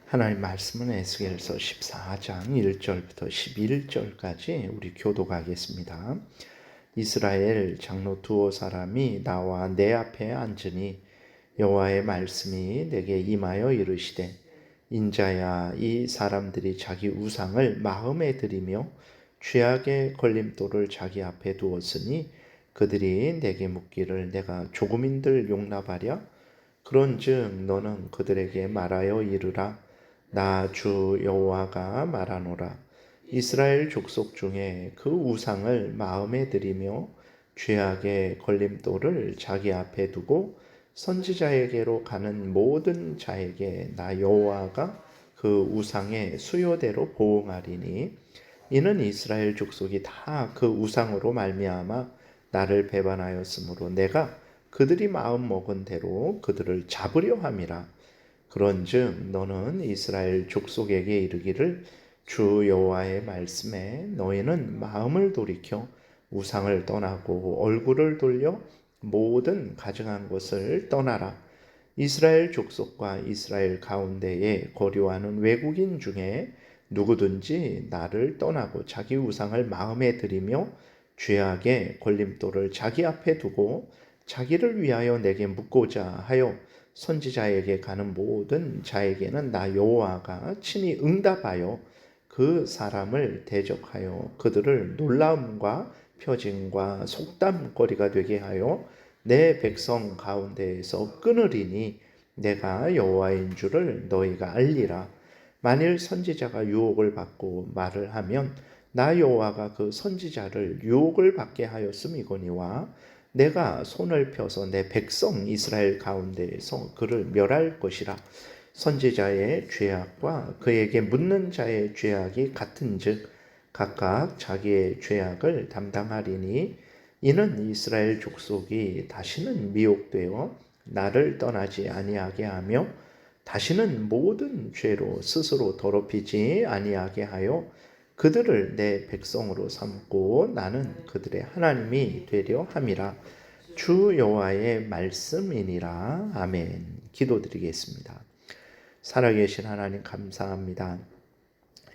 하나님 말씀은 에스겔서 14장 1절부터 11절까지 우리 교독하겠습니다. 이스라엘 장로 두어 사람이 나와 내 앞에 앉으니 여호와의 말씀이 내게 임하여 이르시되 인자야, 이 사람들이 자기 우상을 마음에 들이며 죄악의 걸림돌을 자기 앞에 두었으니 그들이 내게 묻기를 내가 조금인들 용납하랴? 그런즉 너는 그들에게 말하여 이르라. 나 주 여호와가 말하노라. 이스라엘 족속 중에 그 우상을 마음에 들이며 죄악의 걸림돌을 자기 앞에 두고 선지자에게로 가는 모든 자에게 나 여호와가 그 우상의 수요대로 보응하리니 이는 이스라엘 족속이 다 그 우상으로 말미암아 나를 배반하였으므로 내가 그들이 마음 먹은 대로 그들을 잡으려 함이라. 그런즉 너는 이스라엘 족속에게 이르기를 주 여호와의 말씀에 너희는 마음을 돌이켜 우상을 떠나고 얼굴을 돌려 모든 가증한 것을 떠나라. 이스라엘 족속과 이스라엘 가운데에 거류하는 외국인 중에 누구든지 나를 떠나고 자기 우상을 마음에 들이며 죄악의 걸림돌을 자기 앞에 두고 자기를 위하여 내게 묻고자 하여 선지자에게 가는 모든 자에게는 나 여호와가 친히 응답하여 그 사람을 대적하여 그들을 놀라움과 표징과 속담거리가 되게 하여 내 백성 가운데에서 끊으리니 내가 여호와인 줄을 너희가 알리라. 만일 선지자가 유혹을 받고 말을 하면 나 여호와가 그 선지자를 유혹을 받게 하였음이거니와 내가 손을 펴서 내 백성 이스라엘 가운데에서 그를 멸할 것이라. 선지자의 죄악과 그에게 묻는 자의 죄악이 같은즉 각각 자기의 죄악을 담당하리니 이는 이스라엘 족속이 다시는 미혹되어 나를 떠나지 아니하게 하며 다시는 모든 죄로 스스로 더럽히지 아니하게 하여 그들을 내 백성으로 삼고 나는 그들의 하나님이 되려 함이라. 주 여호와의 말씀이니라. 아멘. 기도드리겠습니다. 살아계신 하나님 감사합니다.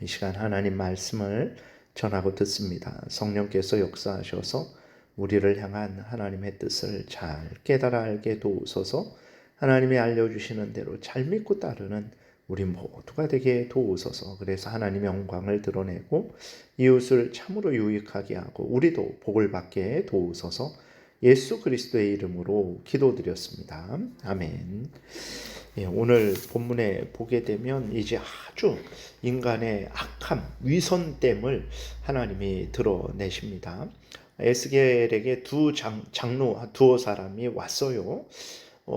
이 시간 하나님 말씀을 전하고 듣습니다. 성령께서 역사하셔서 우리를 향한 하나님의 뜻을 잘 깨달아 알게 도우소서. 하나님이 알려주시는 대로 잘 믿고 따르는 우리 모두가 되게 도우소서. 그래서 하나님의 영광을 드러내고 이웃을 참으로 유익하게 하고 우리도 복을 받게 도우소서. 예수 그리스도의 이름으로 기도드렸습니다. 아멘. 오늘 본문에 보게 되면 이제 아주 인간의 악함, 위선됨을 하나님이 드러내십니다. 에스겔에게 장로 두어 사람이 왔어요.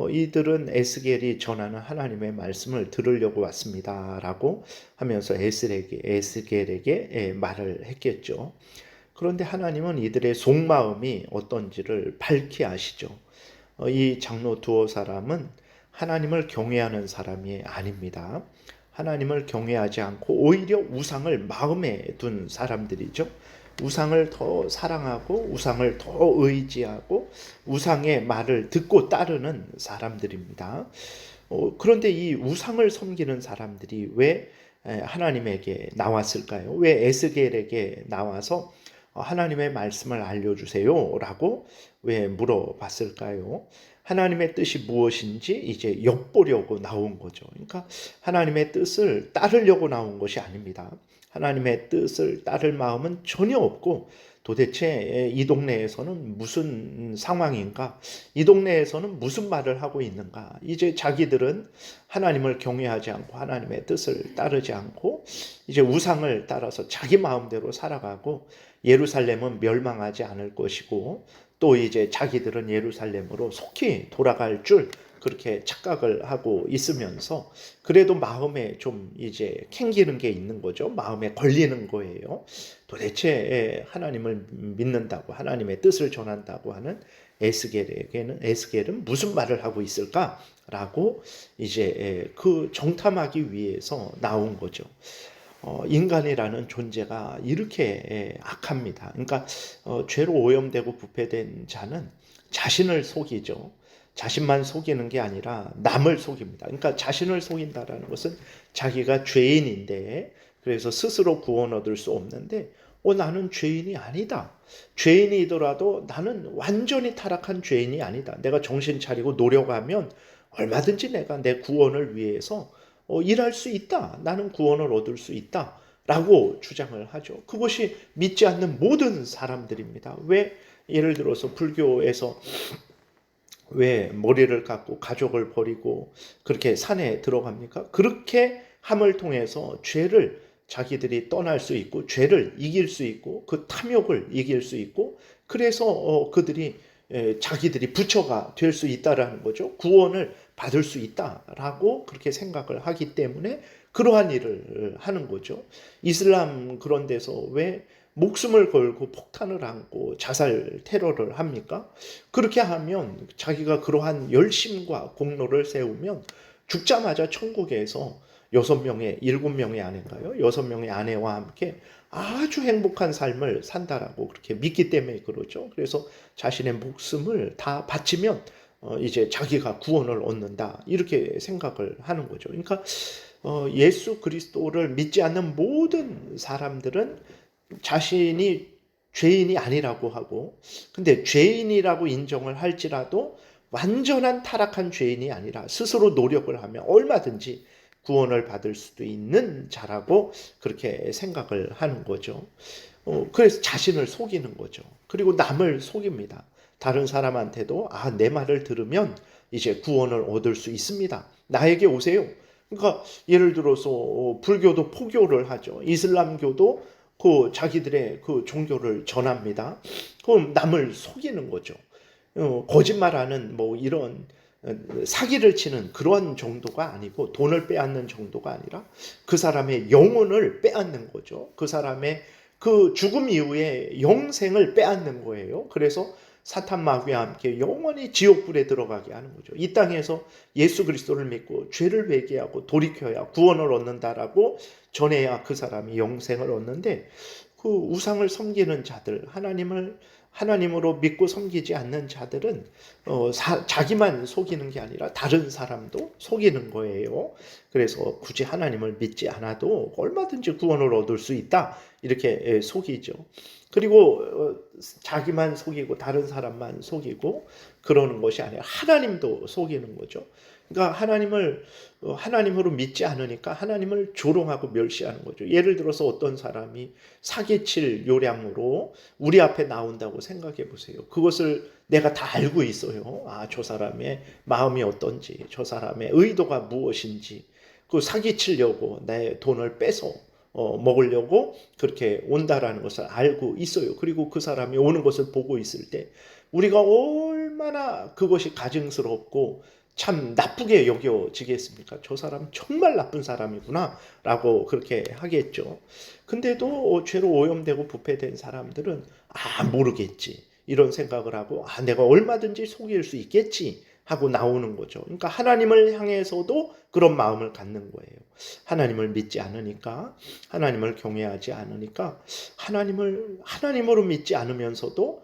이들은 에스겔이 전하는 하나님의 말씀을 들으려고 왔습니다 라고 하면서 에스겔에게 말을 했겠죠. 그런데 하나님은 이들의 속마음이 어떤지를 밝히 아시죠. 이 장로 두어 사람은 하나님을 경외하는 사람이 아닙니다. 하나님을 경외하지 않고 오히려 우상을 마음에 둔 사람들이죠. 우상을 더 사랑하고 우상을 더 의지하고 우상의 말을 듣고 따르는 사람들입니다. 그런데 이 우상을 섬기는 사람들이 왜 하나님에게 나왔을까요? 왜 에스겔에게 나와서 하나님의 말씀을 알려주세요 라고 왜 물어봤을까요? 하나님의 뜻이 무엇인지 이제 엿보려고 나온 거죠. 그러니까 하나님의 뜻을 따르려고 나온 것이 아닙니다. 하나님의 뜻을 따를 마음은 전혀 없고 도대체 이 동네에서는 무슨 상황인가? 이 동네에서는 무슨 말을 하고 있는가? 이제 자기들은 하나님을 경외하지 않고 하나님의 뜻을 따르지 않고 이제 우상을 따라서 자기 마음대로 살아가고 예루살렘은 멸망하지 않을 것이고 또 이제 자기들은 예루살렘으로 속히 돌아갈 줄 그렇게 착각을 하고 있으면서 그래도 마음에 좀 이제 캥기는 게 있는 거죠. 마음에 걸리는 거예요. 도대체 하나님을 믿는다고 하나님의 뜻을 전한다고 하는 에스겔은 무슨 말을 하고 있을까라고 이제 그 정탐하기 위해서 나온 거죠. 인간이라는 존재가 이렇게 악합니다. 그러니까 죄로 오염되고 부패된 자는 자신을 속이죠. 자신만 속이는 게 아니라 남을 속입니다. 그러니까 자신을 속인다라는 것은 자기가 죄인인데, 그래서 스스로 구원 얻을 수 없는데 나는 죄인이 아니다. 죄인이더라도 나는 완전히 타락한 죄인이 아니다. 내가 정신 차리고 노력하면 얼마든지 내가 내 구원을 위해서 일할 수 있다. 나는 구원을 얻을 수 있다. 라고 주장을 하죠. 그것이 믿지 않는 모든 사람들입니다. 왜 예를 들어서 불교에서 왜 머리를 깎고 가족을 버리고 그렇게 산에 들어갑니까? 그렇게 함을 통해서 죄를 자기들이 떠날 수 있고 죄를 이길 수 있고 그 탐욕을 이길 수 있고 그래서 그들이 자기들이 부처가 될 수 있다라는 거죠. 구원을 받을 수 있다라고 그렇게 생각을 하기 때문에 그러한 일을 하는 거죠. 이슬람 그런 데서 왜 목숨을 걸고 폭탄을 안고 자살 테러를 합니까? 그렇게 하면 자기가 그러한 열심과 공로를 세우면 죽자마자 천국에서 6명의 7명의 아내인가요? 6명의 아내와 함께 아주 행복한 삶을 산다라고 그렇게 믿기 때문에 그러죠. 그래서 자신의 목숨을 다 바치면 이제 자기가 구원을 얻는다 이렇게 생각을 하는 거죠. 그러니까 예수 그리스도를 믿지 않는 모든 사람들은 자신이 죄인이 아니라고 하고, 근데 죄인이라고 인정을 할지라도 완전한 타락한 죄인이 아니라 스스로 노력을 하면 얼마든지 구원을 받을 수도 있는 자라고 그렇게 생각을 하는 거죠. 그래서 자신을 속이는 거죠. 그리고 남을 속입니다. 다른 사람한테도 내 말을 들으면 이제 구원을 얻을 수 있습니다. 나에게 오세요. 그러니까 예를 들어서 불교도 포교를 하죠. 이슬람교도 그 자기들의 그 종교를 전합니다. 그럼 남을 속이는 거죠. 거짓말하는 뭐 이런 사기를 치는 그런 정도가 아니고 돈을 빼앗는 정도가 아니라 그 사람의 영혼을 빼앗는 거죠. 그 사람의 그 죽음 이후에 영생을 빼앗는 거예요. 그래서 사탄 마귀와 함께 영원히 지옥불에 들어가게 하는 거죠. 이 땅에서 예수 그리스도를 믿고 죄를 회개하고 돌이켜야 구원을 얻는다라고 전해야 그 사람이 영생을 얻는데 그 우상을 섬기는 자들, 하나님으로 믿고 섬기지 않는 자들은 자기만 속이는 게 아니라 다른 사람도 속이는 거예요. 그래서 굳이 하나님을 믿지 않아도 얼마든지 구원을 얻을 수 있다 이렇게 속이죠. 그리고 자기만 속이고 다른 사람만 속이고 그러는 것이 아니라 하나님도 속이는 거죠. 그러니까 하나님으로 믿지 않으니까 하나님을 조롱하고 멸시하는 거죠. 예를 들어서 어떤 사람이 사기칠 요량으로 우리 앞에 나온다고 생각해 보세요. 그것을 내가 다 알고 있어요. 저 사람의 마음이 어떤지, 저 사람의 의도가 무엇인지, 그 사기치려고 내 돈을 뺏어 먹으려고 그렇게 온다라는 것을 알고 있어요. 그리고 그 사람이 오는 것을 보고 있을 때 우리가 얼마나 그것이 가증스럽고 참 나쁘게 여겨지겠습니까? 저 사람 정말 나쁜 사람이구나 라고 그렇게 하겠죠. 근데도 죄로 오염되고 부패된 사람들은 모르겠지 이런 생각을 하고 내가 얼마든지 속일 수 있겠지 하고 나오는 거죠. 그러니까 하나님을 향해서도 그런 마음을 갖는 거예요. 하나님을 믿지 않으니까, 하나님을 경외하지 않으니까 하나님으로 믿지 않으면서도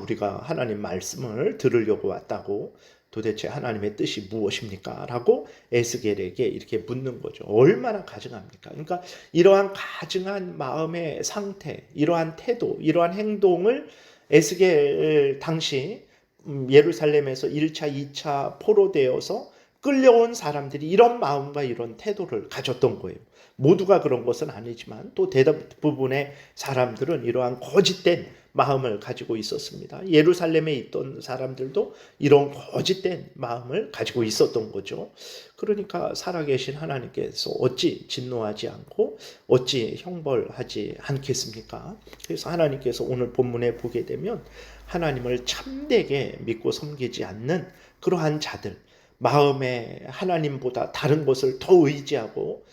우리가 하나님 말씀을 들으려고 왔다고, 도대체 하나님의 뜻이 무엇입니까? 라고 에스겔에게 이렇게 묻는 거죠. 얼마나 가증합니까? 그러니까 이러한 가증한 마음의 상태, 이러한 태도, 이러한 행동을 에스겔 당시 예루살렘에서 1차, 2차 포로되어서 끌려온 사람들이 이런 마음과 이런 태도를 가졌던 거예요. 모두가 그런 것은 아니지만 또 대부분의 사람들은 이러한 거짓된 마음을 가지고 있었습니다. 예루살렘에 있던 사람들도 이런 거짓된 마음을 가지고 있었던 거죠. 그러니까 살아계신 하나님께서 어찌 진노하지 않고 어찌 형벌하지 않겠습니까? 그래서 하나님께서 오늘 본문에 보게 되면 하나님을 참되게 믿고 섬기지 않는 그러한 자들, 마음에 하나님보다 다른 것을 더 의지하고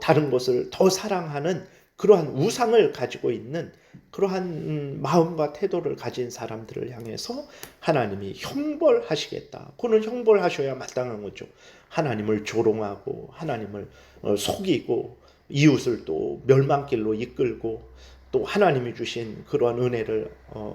다른 것을 더 사랑하는 그러한 우상을 가지고 있는 그러한 마음과 태도를 가진 사람들을 향해서 하나님이 형벌하시겠다. 그는 형벌하셔야 마땅한 거죠. 하나님을 조롱하고 하나님을 속이고 이웃을 또 멸망길로 이끌고 또 하나님이 주신 그러한 은혜를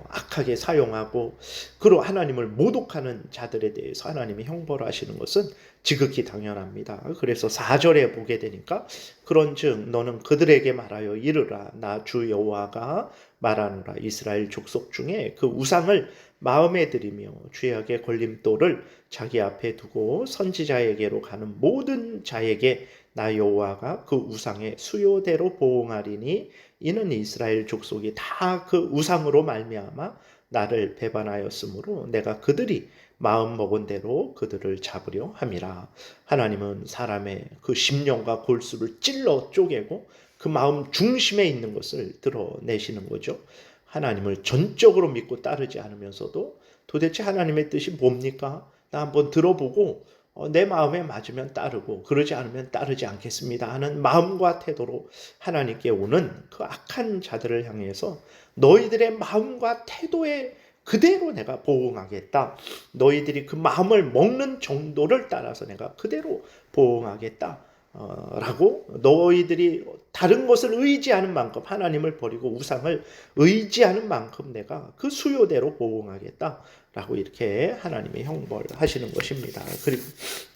악하게 사용하고 그러 하나님을 모독하는 자들에 대해서 하나님이 형벌하시는 것은 지극히 당연합니다. 그래서 4절에 보게 되니까 그런즉 너는 그들에게 말하여 이르라 나 주 여호와가 말하노라 이스라엘 족속 중에 그 우상을 마음에 들이며 죄악의 걸림돌을 자기 앞에 두고 선지자에게로 가는 모든 자에게 나 여호와가 그 우상의 수요대로 보응하리니 이는 이스라엘 족속이 다 그 우상으로 말미암아 나를 배반하였으므로 내가 그들이 마음 먹은 대로 그들을 잡으려 함이라. 하나님은 사람의 그 심령과 골수를 찔러 쪼개고 그 마음 중심에 있는 것을 드러내시는 거죠. 하나님을 전적으로 믿고 따르지 않으면서도 도대체 하나님의 뜻이 뭡니까? 나 한번 들어보고 내 마음에 맞으면 따르고 그러지 않으면 따르지 않겠습니다 하는 마음과 태도로 하나님께 오는 그 악한 자들을 향해서 너희들의 마음과 태도에 그대로 내가 보응하겠다. 너희들이 그 마음을 먹는 정도를 따라서 내가 그대로 보응하겠다. 라고 너희들이 다른 것을 의지하는 만큼 하나님을 버리고 우상을 의지하는 만큼 내가 그 수요대로 보응하겠다 라고 이렇게 하나님이 형벌하시는 것입니다. 그리고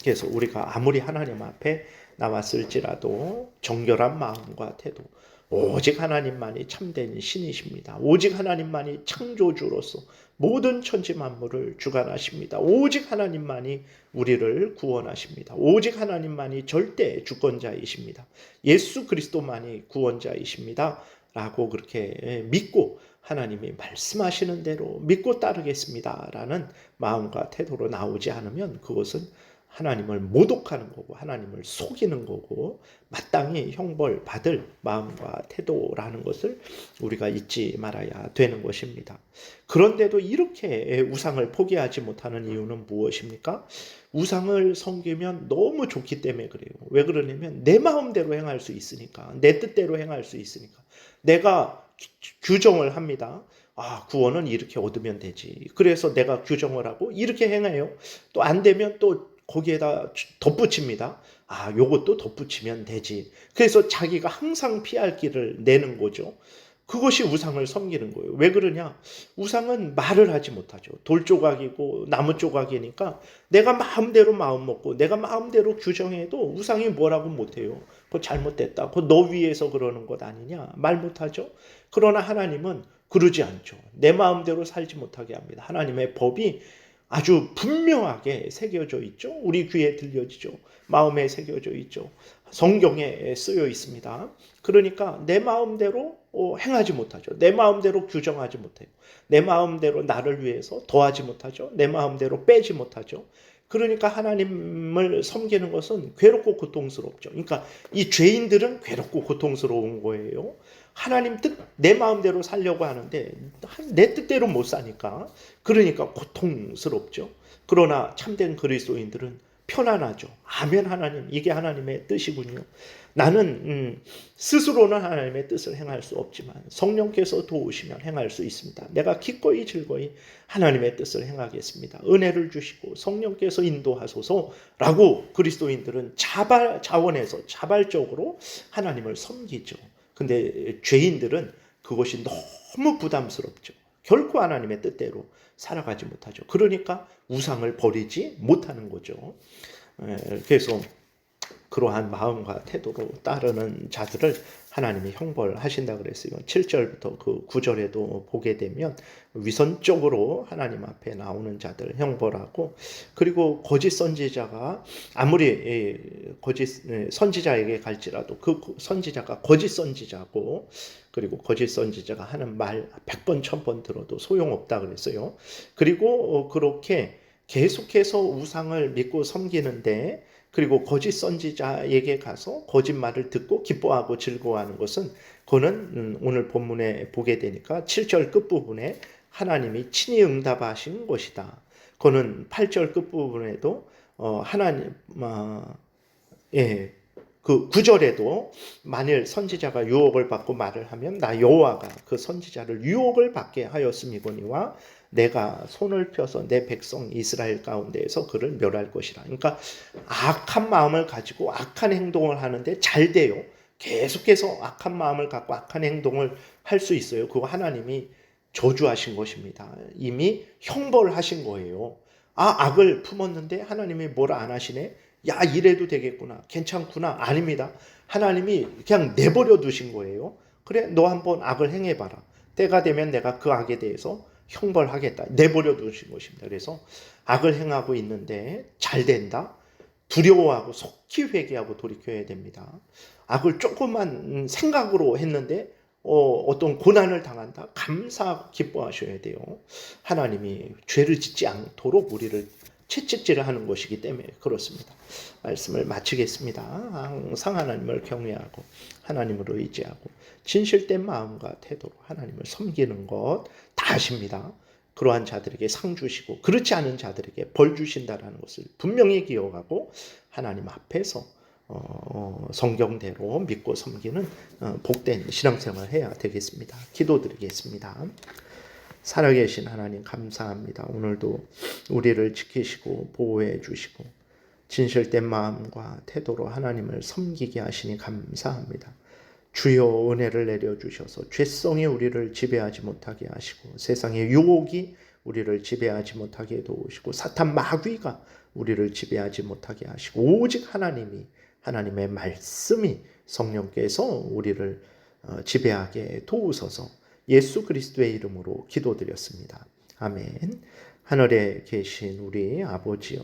그래서 우리가 아무리 하나님 앞에 나왔을지라도 정결한 마음과 태도 오직 하나님만이 참된 신이십니다. 오직 하나님만이 창조주로서 모든 천지 만물을 주관하십니다. 오직 하나님만이 우리를 구원하십니다. 오직 하나님만이 절대 주권자이십니다. 예수 그리스도만이 구원자이십니다. 라고 그렇게 믿고 하나님이 말씀하시는 대로 믿고 따르겠습니다. 라는 마음과 태도로 나오지 않으면 그것은 하나님을 모독하는 거고 하나님을 속이는 거고 마땅히 형벌받을 마음과 태도라는 것을 우리가 잊지 말아야 되는 것입니다. 그런데도 이렇게 우상을 포기하지 못하는 이유는 무엇입니까? 우상을 섬기면 너무 좋기 때문에 그래요. 왜 그러냐면 내 마음대로 행할 수 있으니까, 내 뜻대로 행할 수 있으니까. 내가 규정을 합니다. 구원은 이렇게 얻으면 되지. 그래서 내가 규정을 하고 이렇게 행해요. 또 안 되면 또 거기에다 덧붙입니다. 요것도 덧붙이면 되지. 그래서 자기가 항상 피할 길을 내는 거죠. 그것이 우상을 섬기는 거예요. 왜 그러냐? 우상은 말을 하지 못하죠. 돌 조각이고 나무 조각이니까 내가 마음대로 마음 먹고 내가 마음대로 규정해도 우상이 뭐라고 못해요. 그거 잘못됐다. 그거 너 위해서 그러는 것 아니냐? 말 못하죠. 그러나 하나님은 그러지 않죠. 내 마음대로 살지 못하게 합니다. 하나님의 법이 아주 분명하게 새겨져 있죠. 우리 귀에 들려지죠. 마음에 새겨져 있죠. 성경에 쓰여 있습니다. 그러니까 내 마음대로 행하지 못하죠. 내 마음대로 규정하지 못해요. 내 마음대로 나를 위해서 더하지 못하죠. 내 마음대로 빼지 못하죠. 그러니까 하나님을 섬기는 것은 괴롭고 고통스럽죠. 그러니까 이 죄인들은 괴롭고 고통스러운 거예요. 하나님 뜻, 내 마음대로 살려고 하는데 내 뜻대로 못 사니까 그러니까 고통스럽죠. 그러나 참된 그리스도인들은 편안하죠. 아멘 하나님, 이게 하나님의 뜻이군요. 나는 스스로는 하나님의 뜻을 행할 수 없지만 성령께서 도우시면 행할 수 있습니다. 내가 기꺼이 즐거이 하나님의 뜻을 행하겠습니다. 은혜를 주시고 성령께서 인도하소서라고 그리스도인들은 자원해서 자발적으로 하나님을 섬기죠. 근데 죄인들은 그것이 너무 부담스럽죠. 결코 하나님의 뜻대로 살아가지 못하죠. 그러니까 우상을 버리지 못하는 거죠. 그래서 그러한 마음과 태도로 따르는 자들을 하나님이 형벌하신다 그랬어요. 7절부터 그 9절에도 보게 되면 위선적으로 하나님 앞에 나오는 자들 형벌하고, 그리고 거짓 선지자가 아무리 거짓 선지자에게 갈지라도 그 선지자가 거짓 선지자고, 그리고 거짓 선지자가 하는 말 100번 1000번 들어도 소용없다 그랬어요. 그리고 그렇게 계속해서 우상을 믿고 섬기는데, 그리고 거짓 선지자에게 가서 거짓말을 듣고 기뻐하고 즐거워하는 것은, 그거는 오늘 본문에 보게 되니까 7절 끝부분에 하나님이 친히 응답하신 것이다. 그거는 8절 끝부분에도 하나님 그 9절에도 만일 선지자가 유혹을 받고 말을 하면 나 여호와가 그 선지자를 유혹을 받게 하였음이거니와 내가 손을 펴서 내 백성 이스라엘 가운데에서 그를 멸할 것이라. 그러니까 악한 마음을 가지고 악한 행동을 하는데 잘 돼요. 계속해서 악한 마음을 갖고 악한 행동을 할 수 있어요. 그거 하나님이 저주하신 것입니다. 이미 형벌하신 거예요. 악을 품었는데 하나님이 뭐라 안 하시네? 야, 이래도 되겠구나. 괜찮구나. 아닙니다. 하나님이 그냥 내버려 두신 거예요. 그래, 너 한번 악을 행해봐라. 때가 되면 내가 그 악에 대해서 형벌하겠다. 내버려 두신 것입니다. 그래서 악을 행하고 있는데 잘 된다? 두려워하고 속히 회개하고 돌이켜야 됩니다. 악을 조금만 생각으로 했는데 어떤 고난을 당한다? 감사 기뻐하셔야 돼요. 하나님이 죄를 짓지 않도록 우리를 채찍질을 하는 것이기 때문에 그렇습니다. 말씀을 마치겠습니다. 항상 하나님을 경외하고 하나님으로 의지하고 진실된 마음과 태도로 하나님을 섬기는 것 다 아십니다. 그러한 자들에게 상 주시고 그렇지 않은 자들에게 벌 주신다라는 것을 분명히 기억하고 하나님 앞에서 성경대로 믿고 섬기는 복된 신앙생활을 해야 되겠습니다. 기도드리겠습니다. 살아계신 하나님 감사합니다. 오늘도 우리를 지키시고 보호해 주시고 진실된 마음과 태도로 하나님을 섬기게 하시니 감사합니다. 주여 은혜를 내려주셔서 죄성이 우리를 지배하지 못하게 하시고 세상의 유혹이 우리를 지배하지 못하게 도우시고 사탄 마귀가 우리를 지배하지 못하게 하시고 오직 하나님의 말씀이 성령께서 우리를 지배하게 도우소서 예수 그리스도의 이름으로 기도드렸습니다. 아멘. 하늘에 계신 우리 아버지여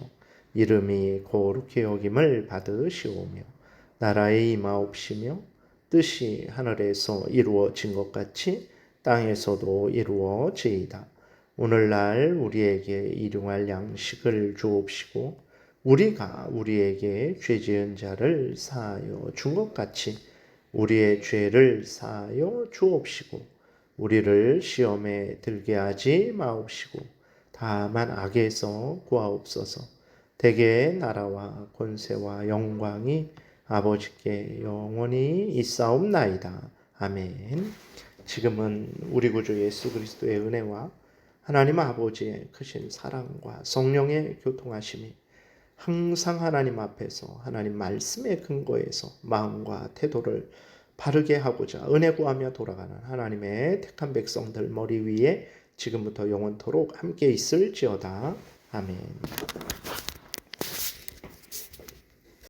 이름이 거룩히 여김을 받으시오며 나라의 임하옵시며 뜻이 하늘에서 이루어진 것 같이 땅에서도 이루어지이다. 오늘날 우리에게 일용할 양식을 주옵시고 우리가 우리에게 죄 지은 자를 사하여 준 것 같이 우리의 죄를 사하여 주옵시고 우리를 시험에 들게 하지 마옵시고 다만 악에서 구하옵소서. 대개 나라와 권세와 영광이 아버지께 영원히 있사옵나이다. 아멘. 지금은 우리 구주 예수 그리스도의 은혜와 하나님 아버지의 크신 사랑과 성령의 교통하심이 항상 하나님 앞에서 하나님 말씀의 근거에서 마음과 태도를 바르게 하고자 은혜 구하며 돌아가는 하나님의 택한 백성들 머리 위에 지금부터 영원토록 함께 있을지어다. 아멘.